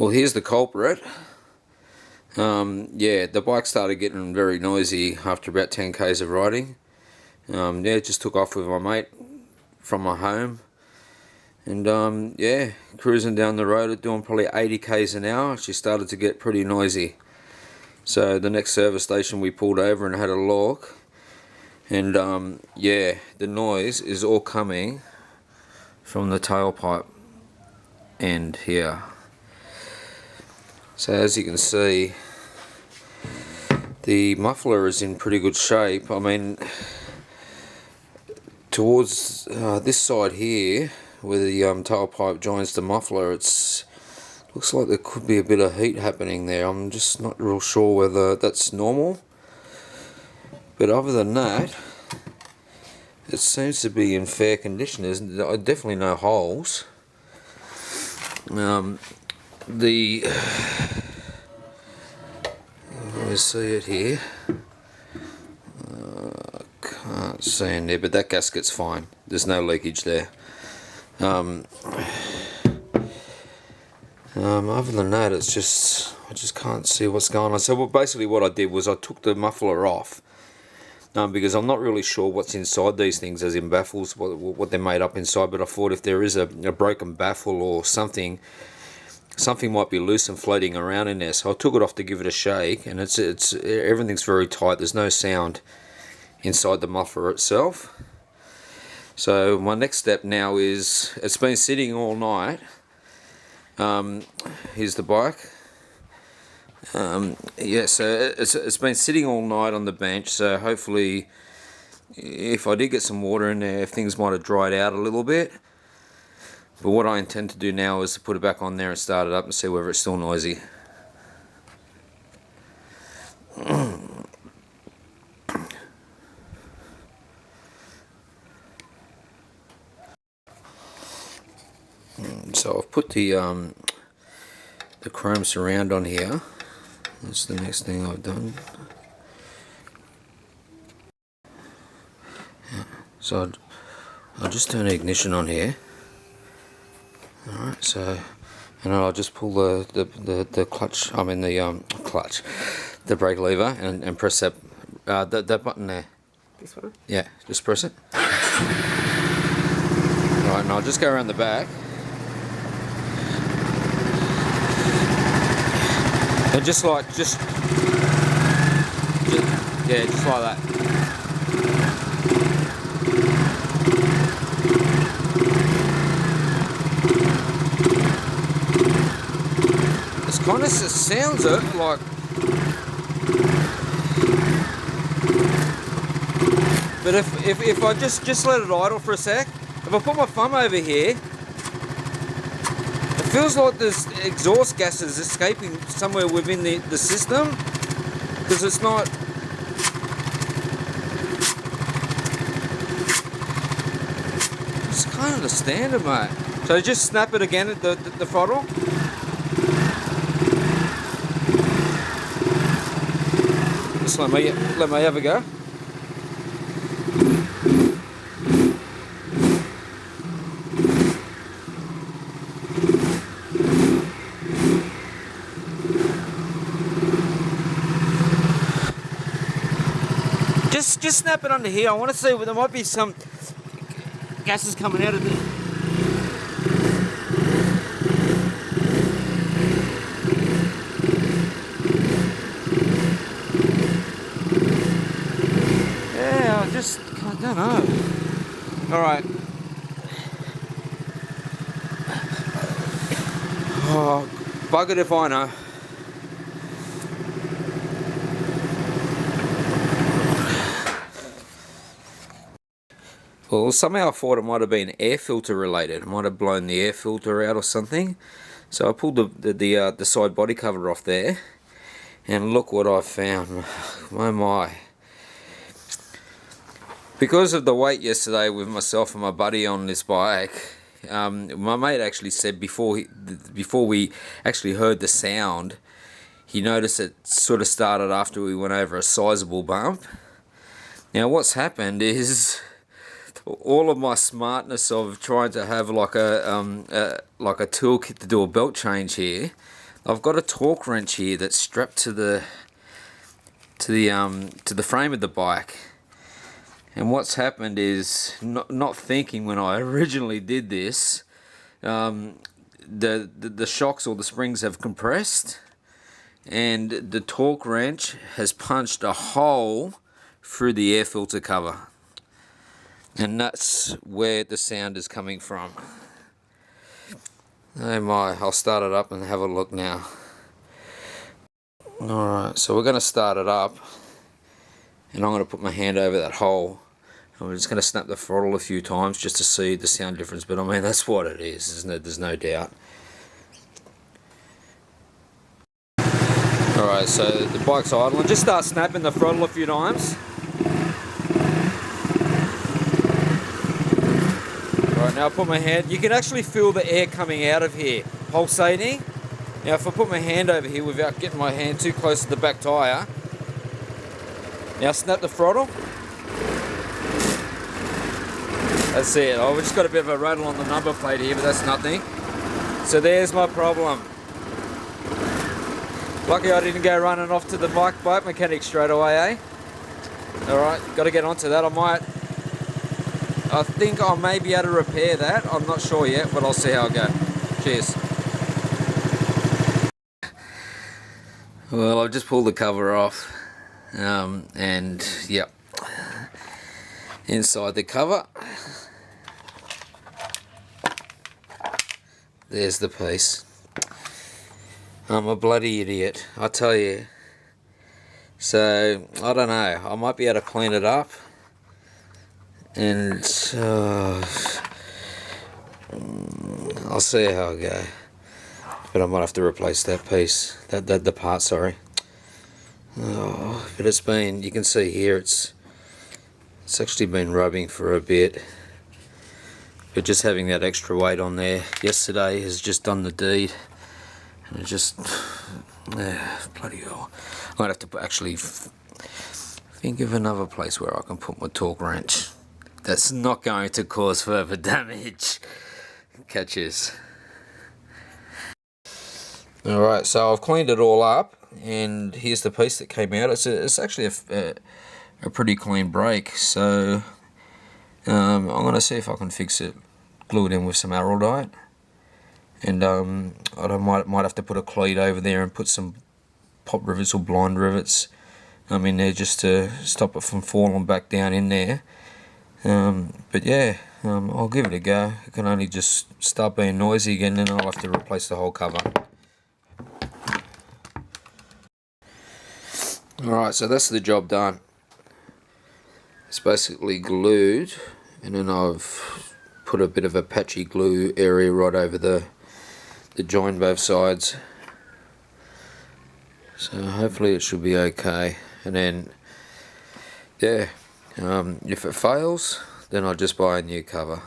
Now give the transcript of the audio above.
Well, here's the culprit. Yeah, the bike started getting very noisy after about 10 k's of riding. Yeah, just took off with my mate from my home. And yeah, cruising down the road at doing probably 80 k's an hour, she started to get pretty noisy. So the next service station we pulled over and had a look. And yeah, the noise is all coming from the tailpipe end here. So as you can see, the muffler is in pretty good shape. I mean, towards this side here, where the tailpipe joins the muffler, it's looks like there could be a bit of heat happening there. I'm just not real sure whether that's normal. But other than that, it seems to be in fair condition. There's definitely no holes. The let me see it here. Can't see in there, but that gasket's fine. There's no leakage there. Other than that, it's just I just can't see what's going on. So well, basically what I did was I took the muffler off because I'm not really sure what's inside these things, as in baffles, what they're made up inside. But I thought if there is a broken baffle or something might be loose and floating around in there. So I took it off to give it a shake, and it's everything's very tight. There's no sound inside the muffler itself. So my next step now is, it's been sitting all night. Here's the bike. Yeah, so it's been sitting all night on the bench. So hopefully, if I did get some water in there, things might have dried out a little bit. But what I intend to do now is to put it back on there and start it up and see whether it's still noisy. So I've put the chrome surround on here. That's the next thing I've done. So I'll just turn the ignition on here. Alright, so, and I'll just pull the clutch, I mean the clutch, the brake lever, and press that button there. This one? Yeah, just press it. Alright, and I'll just go around the back. And just like that. It's kind of sounds it like, but if I just let it idle for a sec, if I put my thumb over here, it feels like there's exhaust gases escaping somewhere within the system, because it's not. It's kind of the standard, mate. So just snap it again at the throttle. Just let me have a go. Just snap it under here. I want to see, there might be some gases coming out of it. Yeah, I don't know. Alright. Oh, bugger if I know. Well, somehow I thought it might have been air filter related. It might have blown the air filter out or something. So I pulled the side body cover off there, and look what I found. Oh my. Because of the wait yesterday with myself and my buddy on this bike, my mate actually said before we actually heard the sound, he noticed it sort of started after we went over a sizable bump. Now what's happened is, all of my smartness of trying to have like a toolkit to do a belt change here, I've got a torque wrench here that's strapped to the frame of the bike, and what's happened is, not thinking when I originally did this, the shocks or the springs have compressed, and the torque wrench has punched a hole through the air filter cover, and that's where the sound is coming from. Oh my, I'll start it up and have a look now. Alright, so we're going to start it up, and I'm going to put my hand over that hole, and we're just going to snap the throttle a few times just to see the sound difference. But I mean, that's what it is, isn't it? There's no doubt. Alright, so the bike's idling. Just start snapping the throttle a few times. Right, now I put my hand, you can actually feel the air coming out of here, pulsating. Now if I put my hand over here without getting my hand too close to the back tyre, now snap the throttle. That's it. Oh, we've just got a bit of a rattle on the number plate here, but that's nothing. So there's my problem. Lucky I didn't go running off to the bike mechanic straight away, eh? Alright, got to get onto that. I think I may be able to repair that. I'm not sure yet, but I'll see how I go. Cheers. Well, I've just pulled the cover off, and yep, inside the cover, there's the piece. I'm a bloody idiot, I tell you. So, I don't know, I might be able to clean it up, and I'll see how I go. But I might have to replace that piece, the part, sorry. Oh, but it's been, you can see here, it's actually been rubbing for a bit. But just having that extra weight on there yesterday has just done the deed. And it just, bloody hell. I might have to actually think of another place where I can put my torque wrench that's not going to cause further damage. Catches. Alright, so I've cleaned it all up, and here's the piece that came out. It's actually a pretty clean break, so I'm going to see if I can fix it, glue it in with some araldite, and I might have to put a cleat over there and put some pop rivets or blind rivets in there just to stop it from falling back down in there. But yeah, I'll give it a go. It can only just start being noisy again, then I'll have to replace the whole cover. Alright, so that's the job done. It's basically glued, and then I've put a bit of a patchy glue area right over the join both sides. So hopefully it should be okay. And then, yeah, if it fails, then I'll just buy a new cover.